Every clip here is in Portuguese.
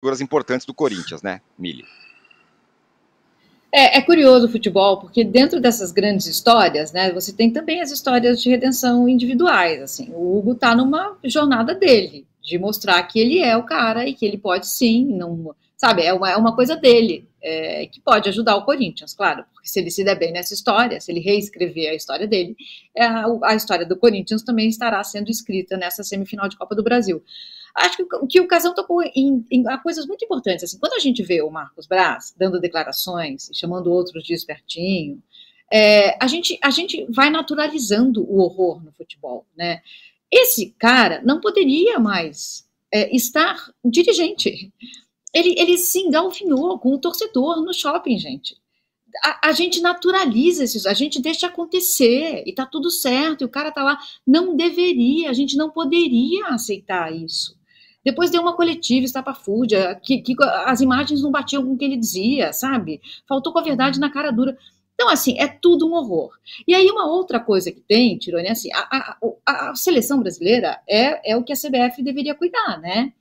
figuras importantes do Corinthians, né, Mili? É curioso o futebol, porque dentro dessas grandes histórias, né, você tem também as histórias de redenção individuais, assim. O Hugo tá numa jornada dele, de mostrar que ele é o cara e que ele pode sim, não, sabe, é uma coisa dele, que pode ajudar o Corinthians, claro, porque se ele se der bem nessa história, se ele reescrever a história dele, a história do Corinthians também estará sendo escrita nessa semifinal de Copa do Brasil. Acho que o Casão tocou em coisas muito importantes. Assim, quando a gente vê o Marcos Braz dando declarações, chamando outros de espertinho, a gente vai naturalizando o horror no futebol, né? Esse cara não poderia mais estar dirigente. Ele se engalfinhou com o torcedor no shopping, gente. A gente naturaliza isso, a gente deixa acontecer e tá tudo certo, e o cara tá lá. Não deveria, a gente não poderia aceitar isso. Depois deu uma coletiva estapafúrdia, que as imagens não batiam com o que ele dizia, sabe? Faltou com a verdade na cara dura. Então, assim, é tudo um horror. E aí, uma outra coisa que tem, Tirone, é assim, a seleção brasileira é o que a CBF deveria cuidar, né?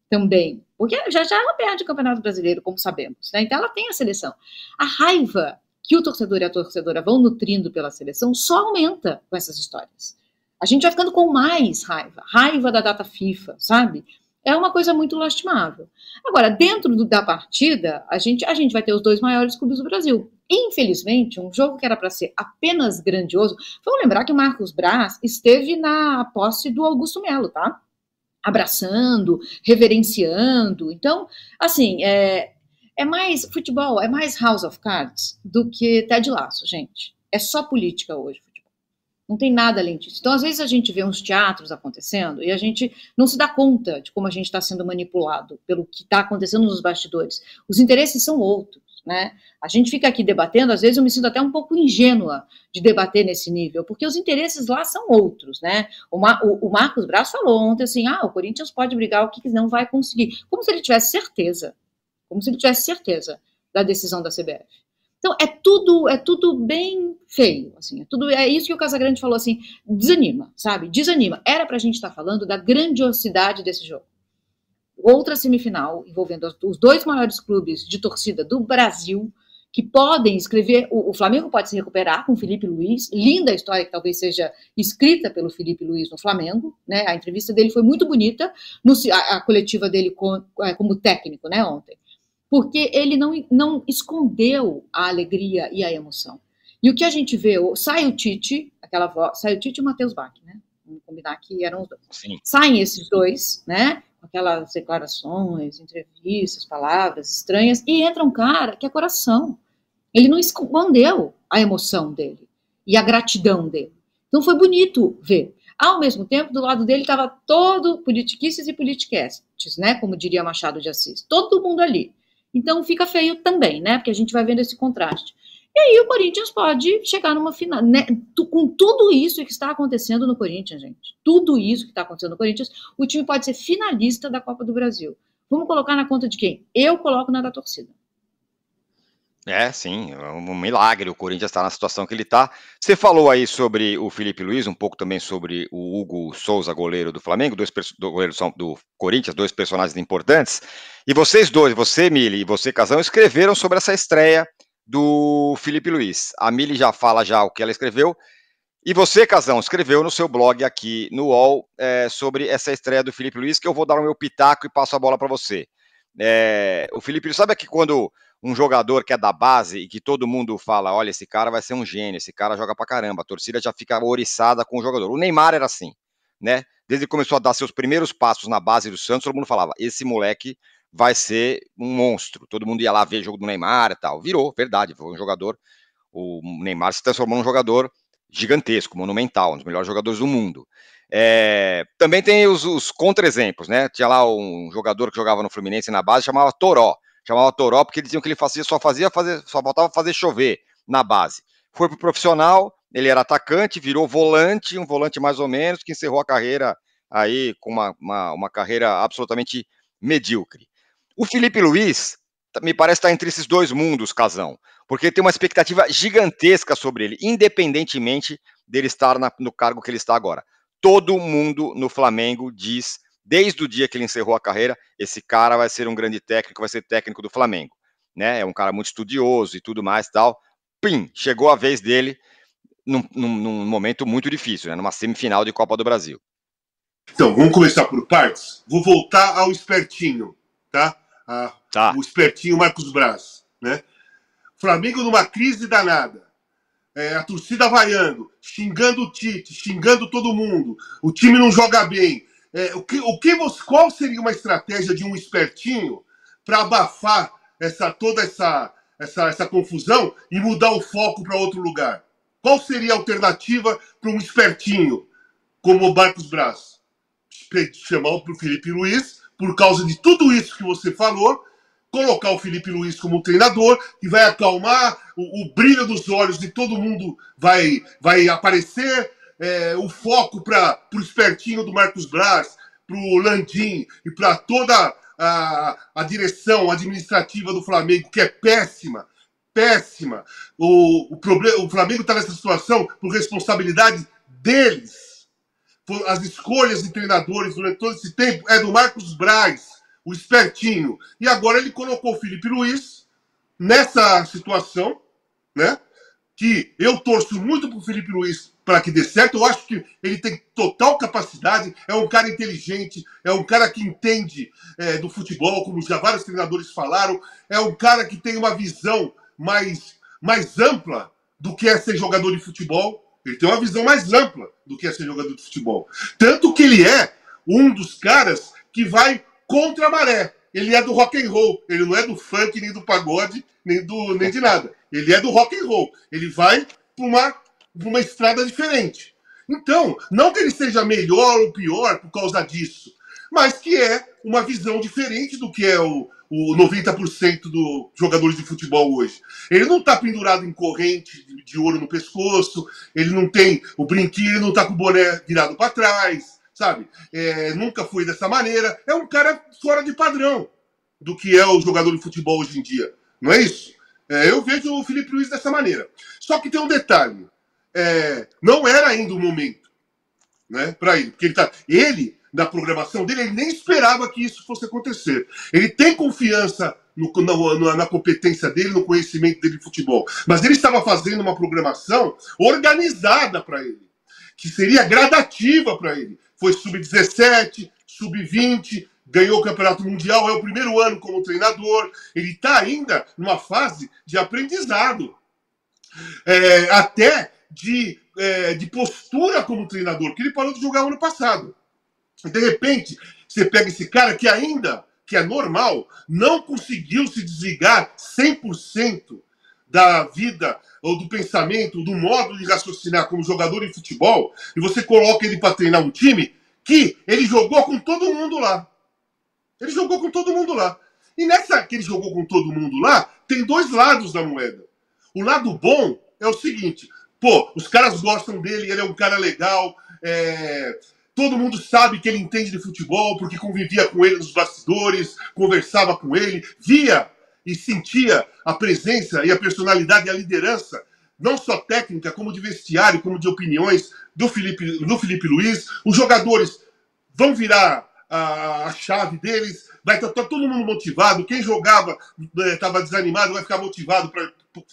Também. Porque já ela perde o Campeonato Brasileiro, como sabemos, né? Então ela tem a seleção. A raiva que o torcedor e a torcedora vão nutrindo pela seleção só aumenta com essas histórias. A gente vai ficando com mais raiva da data FIFA, sabe? É uma coisa muito lastimável. Agora, dentro da partida, a gente vai ter os dois maiores clubes do Brasil. Infelizmente, um jogo que era para ser apenas grandioso. Vamos lembrar que o Marcos Braz esteve na posse do Augusto Melo, tá? Abraçando, reverenciando. Então, assim, mais futebol, é mais House of Cards do que Ted Lasso, gente. É só política hoje, futebol. Não tem nada além disso. Então, às vezes a gente vê uns teatros acontecendo e a gente não se dá conta de como a gente está sendo manipulado pelo que está acontecendo nos bastidores. Os interesses são outros, né? A gente fica aqui debatendo, às vezes eu me sinto até um pouco ingênua de debater nesse nível, porque os interesses lá são outros, né? O Marcos Braz falou ontem assim, o Corinthians pode brigar, o que não vai conseguir. Como se ele tivesse certeza da decisão da CBF. Então, é tudo bem feio, assim, é isso que o Casagrande falou, assim, desanima, sabe? Desanima. Era pra gente estar falando da grandiosidade desse jogo. Outra semifinal envolvendo os dois maiores clubes de torcida do Brasil, que podem escrever, o Flamengo pode se recuperar com o Felipe Luiz, linda história que talvez seja escrita pelo Felipe Luiz no Flamengo, né? A entrevista dele foi muito bonita, a coletiva dele como técnico, né, ontem, porque ele não escondeu a alegria e a emoção. E o que a gente vê, sai o Tite, sai o Tite e o Matheus Bach, né? Vamos combinar que eram os dois. Sim. Saem esses dois, né? Aquelas declarações, entrevistas, palavras estranhas, e entra um cara que é coração. Ele não escondeu a emoção dele e a gratidão dele. Então foi bonito ver. Ao mesmo tempo, do lado dele estava todo politiquices e politiquestes, né? Como diria Machado de Assis. Todo mundo ali. Então fica feio também, né? Porque a gente vai vendo esse contraste. E aí o Corinthians pode chegar numa final, né? Com tudo isso que está acontecendo no Corinthians, gente. Tudo isso que está acontecendo no Corinthians, o time pode ser finalista da Copa do Brasil. Vamos colocar na conta de quem? Eu coloco na da torcida. Sim, é um milagre o Corinthians estar na situação que ele está. Você falou aí sobre o Felipe Luiz, um pouco também sobre o Hugo Souza, goleiro do Flamengo, goleiros do Corinthians, dois personagens importantes. E vocês dois, você, Mili, e você, Casão, escreveram sobre essa estreia do Felipe Luiz. A Mili já fala o que ela escreveu. E você, Casão, escreveu no seu blog aqui no UOL sobre essa estreia do Felipe Luiz, que eu vou dar o meu pitaco e passo a bola para você. O Felipe Luiz, sabe que quando um jogador que é da base e que todo mundo fala, olha, esse cara vai ser um gênio, esse cara joga pra caramba, a torcida já fica oriçada com o jogador. O Neymar era assim, né? Desde que começou a dar seus primeiros passos na base do Santos, todo mundo falava, esse moleque vai ser um monstro. Todo mundo ia lá ver o jogo do Neymar e tal. Virou, verdade, foi um jogador. O Neymar se transformou num jogador gigantesco, monumental, um dos melhores jogadores do mundo. Também tem os contra-exemplos, né? Tinha lá um jogador que jogava no Fluminense na base, chamava Toró porque diziam que ele só faltava fazer chover na base. Foi pro profissional, ele era atacante, virou volante, um volante mais ou menos, que encerrou a carreira aí com uma carreira absolutamente medíocre. O Felipe Luiz me parece estar entre esses dois mundos, Casão, porque tem uma expectativa gigantesca sobre ele, independentemente dele estar no cargo que ele está agora. Todo mundo no Flamengo diz desde o dia que ele encerrou a carreira, esse cara vai ser um grande técnico, vai ser técnico do Flamengo, né? É um cara muito estudioso e tudo mais, tal. Pim, chegou a vez dele num momento muito difícil, né? Numa semifinal de Copa do Brasil. Então, vamos começar por partes. Vou voltar ao espertinho, tá? O espertinho Marcos Braz, né? Flamengo numa crise danada. A torcida vaiando, xingando o Tite, xingando todo mundo. O time não joga bem. Qual seria uma estratégia de um espertinho para abafar toda essa confusão e mudar o foco para outro lugar? Qual seria a alternativa para um espertinho como o Marcos Braz? Chamar o Felipe Luiz, por causa de tudo isso que você falou, colocar o Felipe Luiz como treinador, que vai acalmar, o brilho dos olhos de todo mundo vai aparecer, o foco para o espertinho do Marcos Braz, para o Landim e para toda a direção administrativa do Flamengo, que é péssima, péssima. O Flamengo está nessa situação por responsabilidade deles. As escolhas de treinadores durante todo esse tempo é do Marcos Braz, o espertinho. E agora ele colocou o Felipe Luiz nessa situação, né? Que eu torço muito pro Felipe Luiz para que dê certo. Eu acho que ele tem total capacidade, é um cara inteligente, é um cara que entende do futebol, como já vários treinadores falaram, é um cara que tem uma visão mais ampla do que é ser jogador de futebol. Ele tem uma visão mais ampla do que é ser jogador de futebol. Tanto que ele é um dos caras que vai contra a maré. Ele é do rock and roll. Ele não é do funk, nem do pagode, nem de nada. Ele é do rock and roll. Ele vai para uma estrada diferente. Então, não que ele seja melhor ou pior por causa disso, mas que é uma visão diferente do que é o 90% dos jogadores de futebol hoje. Ele não está pendurado em corrente de ouro no pescoço, ele não tem o brinquinho, ele não está com o boné virado para trás, sabe? Nunca foi dessa maneira. É um cara fora de padrão do que é o jogador de futebol hoje em dia. Não é isso? Eu vejo o Felipe Luiz dessa maneira. Só que tem um detalhe. Não era ainda o momento, né, para ele. Porque ele, na programação dele, ele nem esperava que isso fosse acontecer. Ele tem confiança na competência dele, no conhecimento dele de futebol. Mas ele estava fazendo uma programação organizada para ele, que seria gradativa para ele. Foi sub-17, sub-20, ganhou o Campeonato Mundial, é o primeiro ano como treinador. Ele está ainda numa fase de aprendizado. Até de postura como treinador, porque ele parou de jogar ano passado. De repente, você pega esse cara que ainda, que é normal, não conseguiu se desligar 100% da vida, ou do pensamento, do modo de raciocinar como jogador de futebol, e você coloca ele para treinar um time que ele jogou com todo mundo lá. Ele jogou com todo mundo lá. E nessa que ele jogou com todo mundo lá, tem dois lados da moeda. O lado bom é o seguinte, os caras gostam dele, ele é um cara legal, todo mundo sabe que ele entende de futebol, porque convivia com ele nos bastidores, conversava com ele, via e sentia a presença e a personalidade e a liderança, não só técnica, como de vestiário, como de opiniões do Felipe Luiz. Os jogadores vão virar a chave deles, vai estar todo mundo motivado. Quem jogava, estava desanimado, vai ficar motivado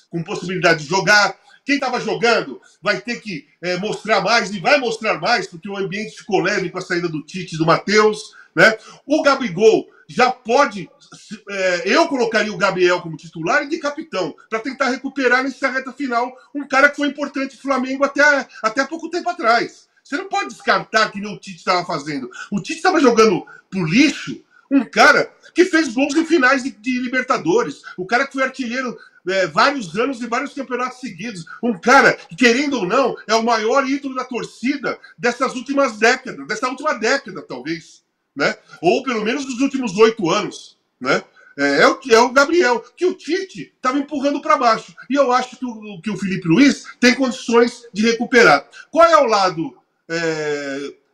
com possibilidade de jogar. Quem estava jogando vai ter que mostrar mais, e vai mostrar mais, porque o ambiente ficou leve com a saída do Tite e do Matheus, né? O Gabigol já pode... eu colocaria o Gabriel como titular e de capitão, para tentar recuperar nessa reta final um cara que foi importante no Flamengo até pouco tempo atrás. Você não pode descartar que nem o Tite estava fazendo. O Tite estava jogando pro lixo um cara que fez gols em finais de Libertadores. O cara que foi artilheiro vários anos e vários campeonatos seguidos. Um cara que, querendo ou não, é o maior ídolo da torcida dessas últimas décadas. Dessa última década, talvez. Né? Ou pelo menos dos últimos 8 anos. Né? É o Gabriel, que o Tite estava empurrando para baixo. E eu acho que o Felipe Luiz tem condições de recuperar. Qual é o lado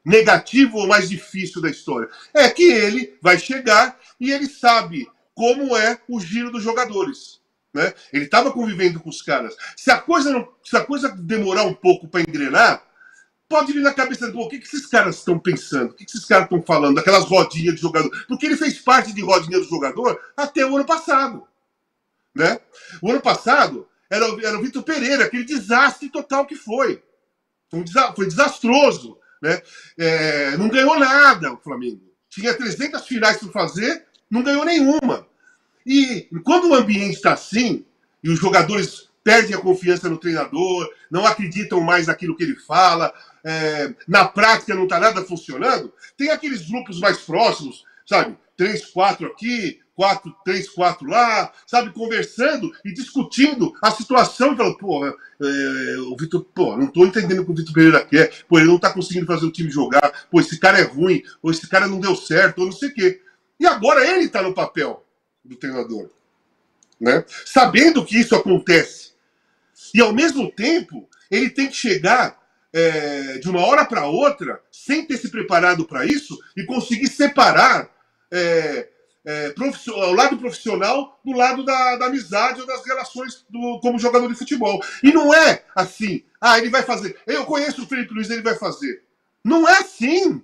negativo ou mais difícil da história? É que ele vai chegar e ele sabe como é o giro dos jogadores. Né? Ele estava convivendo com os caras. Se a coisa demorar um pouco para engrenar, pode vir na cabeça do o que esses caras estão pensando, o que esses caras estão falando, daquelas rodinhas de jogador, porque ele fez parte de rodinha do jogador até o ano passado, né? O ano passado era o Vitor Pereira, aquele desastre total que foi. Foi desastroso, né? Não ganhou nada o Flamengo. Tinha 300 finais para fazer, não ganhou nenhuma. E quando o ambiente está assim, e os jogadores perdem a confiança no treinador, não acreditam mais naquilo que ele fala, na prática não está nada funcionando, tem aqueles grupos mais próximos, sabe? 3, 4 aqui, 3, 4 lá, sabe? Conversando e discutindo a situação. E falando, o Vitor, não estou entendendo o que o Vitor Pereira quer, ele não está conseguindo fazer o time jogar, esse cara é ruim, ou esse cara não deu certo, ou não sei o quê. E agora ele está no papel do treinador, né? Sabendo que isso acontece. E, ao mesmo tempo, ele tem que chegar de uma hora para outra, sem ter se preparado para isso, e conseguir separar o lado profissional do lado da amizade ou das relações como jogador de futebol. E não é assim, ele vai fazer. Eu conheço o Felipe Luiz, ele vai fazer. Não é assim.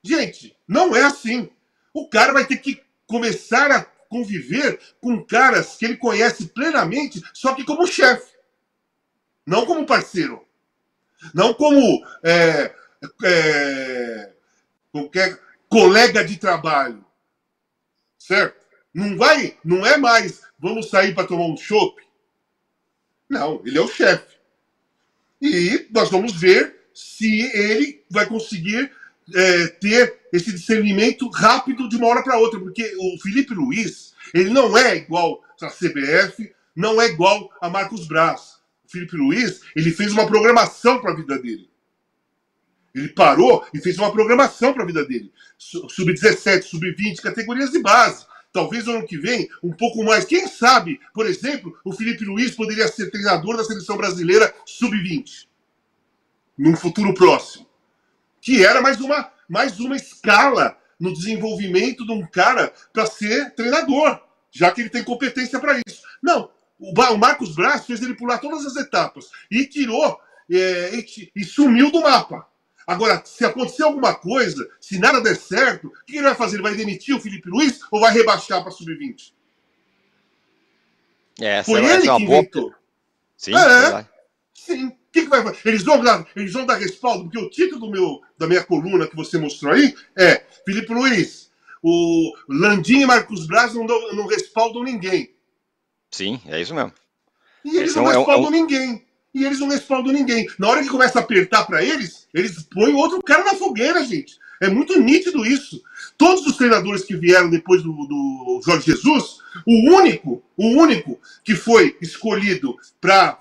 Gente, não é assim. O cara vai ter que começar a conviver com caras que ele conhece plenamente, só que como chefe. Não como parceiro. Não como qualquer colega de trabalho. Certo? Não é mais vamos sair para tomar um chopp. Não, ele é o chefe. E nós vamos ver se ele vai conseguir ter esse discernimento rápido de uma hora para outra, porque o Felipe Luiz, ele não é igual a CBF, não é igual a Marcos Braz. O Felipe Luiz, ele fez uma programação para a vida dele. Ele parou e fez uma programação para a vida dele. Sub-17, sub-20, categorias de base. Talvez no ano que vem, um pouco mais. Quem sabe, por exemplo, o Felipe Luiz poderia ser treinador da seleção brasileira sub-20. Num futuro próximo. Que era mais uma escala no desenvolvimento de um cara para ser treinador. Já que ele tem competência para isso. Não. O Marcos Braz fez ele pular todas as etapas. E tirou e sumiu do mapa. Agora, se acontecer alguma coisa, se nada der certo, o que ele vai fazer? Ele vai demitir o Felipe Luiz ou vai rebaixar para sub-20? Foi ele que inventou. Sim, sim. O que vai fazer? Eles vão dar respaldo, porque o título da minha coluna que você mostrou aí é Felipe Luiz, o Landim e Marcos Braz não respaldam ninguém. Sim, é isso mesmo. E eles não respaldam ninguém. E eles não respaldam ninguém. Na hora que começa a apertar para eles põem outro cara na fogueira, gente. É muito nítido isso. Todos os treinadores que vieram depois do Jorge Jesus, o único que foi escolhido para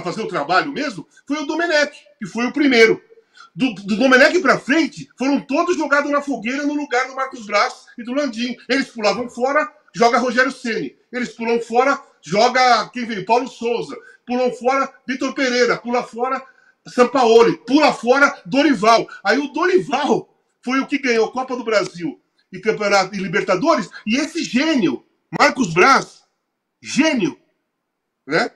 fazer o trabalho mesmo foi o Domenech, que foi o primeiro. Do Domenech para frente, foram todos jogados na fogueira no lugar do Marcos Braz e do Landim. Eles pulavam fora, joga Rogério Ceni. Eles pulam fora, joga quem veio? Paulo Souza. Pulam fora Vitor Pereira. Pula fora Sampaoli. Pula fora Dorival. Aí o Dorival foi o que ganhou Copa do Brasil e Campeonato e Libertadores. E esse gênio, Marcos Braz, gênio, né?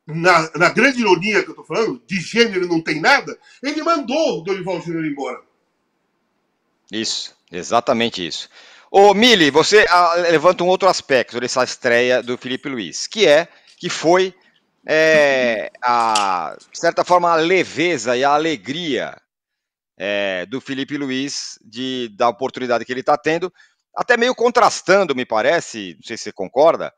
Na grande ironia que eu tô falando, de gênio ele não tem nada, ele mandou o Dorival Júnior embora. Isso, exatamente isso. Ô, Mili, você levanta um outro aspecto dessa estreia do Felipe Luiz, que foi, de certa forma, a leveza e a alegria do Felipe Luiz da oportunidade que ele está tendo, até meio contrastando, me parece, não sei se você concorda,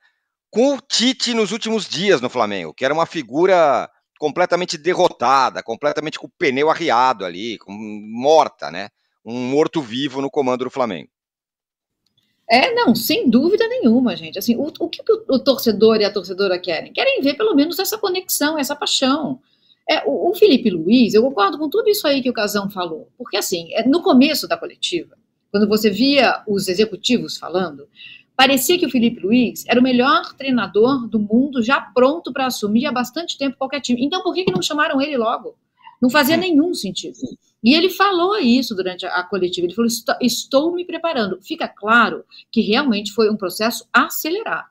com o Tite nos últimos dias no Flamengo, que era uma figura completamente derrotada, completamente com o pneu arriado ali, morta, né? Um morto-vivo no comando do Flamengo. Não, sem dúvida nenhuma, gente. Assim, o que o torcedor e a torcedora querem? Querem ver pelo menos essa conexão, essa paixão. O Felipe Luiz, eu concordo com tudo isso aí que o Casão falou, porque assim, no começo da coletiva, quando você via os executivos falando, parecia que o Felipe Luiz era o melhor treinador do mundo, já pronto para assumir há bastante tempo qualquer time. Então por que não chamaram ele logo? Não fazia nenhum sentido. E ele falou isso durante a coletiva, ele falou, estou me preparando. Fica claro que realmente foi um processo acelerado,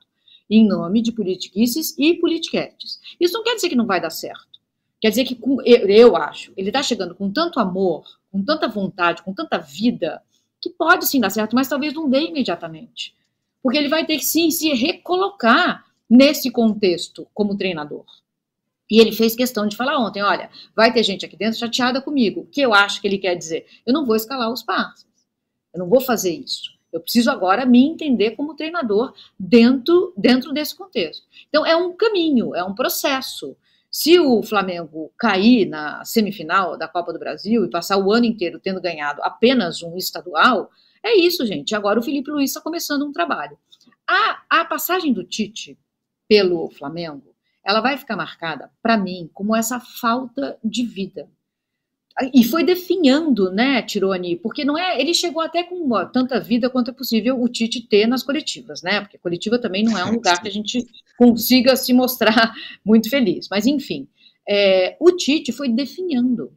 em nome de politiquices e politiquetes. Isso não quer dizer que não vai dar certo, Quer dizer que, eu acho, ele está chegando com tanto amor, com tanta vontade, com tanta vida, que pode sim dar certo, mas talvez não dê imediatamente. Porque ele vai ter que sim se recolocar nesse contexto como treinador. E ele fez questão de falar ontem, olha, vai ter gente aqui dentro chateada comigo. O que eu acho que ele quer dizer? Eu não vou escalar os parceiros. Eu não vou fazer isso. Eu preciso agora me entender como treinador dentro desse contexto. Então, é um caminho, é um processo. Se o Flamengo cair na semifinal da Copa do Brasil e passar o ano inteiro tendo ganhado apenas um estadual, é isso, gente. Agora o Felipe Luiz está começando um trabalho. A passagem do Tite pelo Flamengo, ela vai ficar marcada, para mim, como essa falta de vida. E foi definhando, né, Tironi? Porque não é. Ele chegou até com tanta vida quanto é possível o Tite ter nas coletivas, né? Porque a coletiva também não é um lugar que a gente consiga se mostrar muito feliz. Mas, enfim, o Tite foi definhando.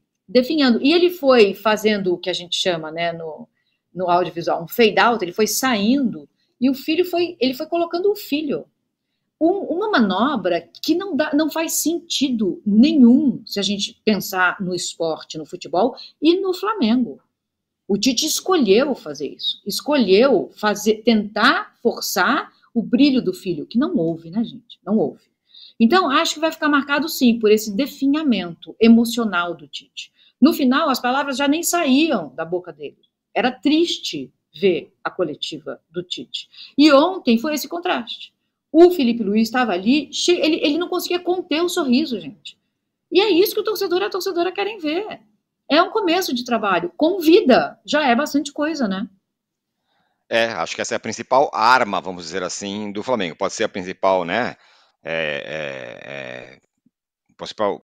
E ele foi fazendo o que a gente chama, né, no audiovisual, um fade out, ele foi saindo, e ele foi colocando o filho. Uma manobra que não faz sentido nenhum se a gente pensar no esporte, no futebol e no Flamengo. O Tite escolheu fazer isso, escolheu tentar forçar o brilho do filho, que não houve, né, gente? Não houve. Então, acho que vai ficar marcado, sim, por esse definhamento emocional do Tite. No final, as palavras já nem saíam da boca dele. Era triste ver a coletiva do Tite. E ontem foi esse contraste. O Felipe Luiz estava ali, ele não conseguia conter o sorriso, gente. E é isso que o torcedor e a torcedora querem ver. É um começo de trabalho, com vida, já é bastante coisa, né? Acho que essa é a principal arma, vamos dizer assim, do Flamengo. Pode ser a principal, né? Principal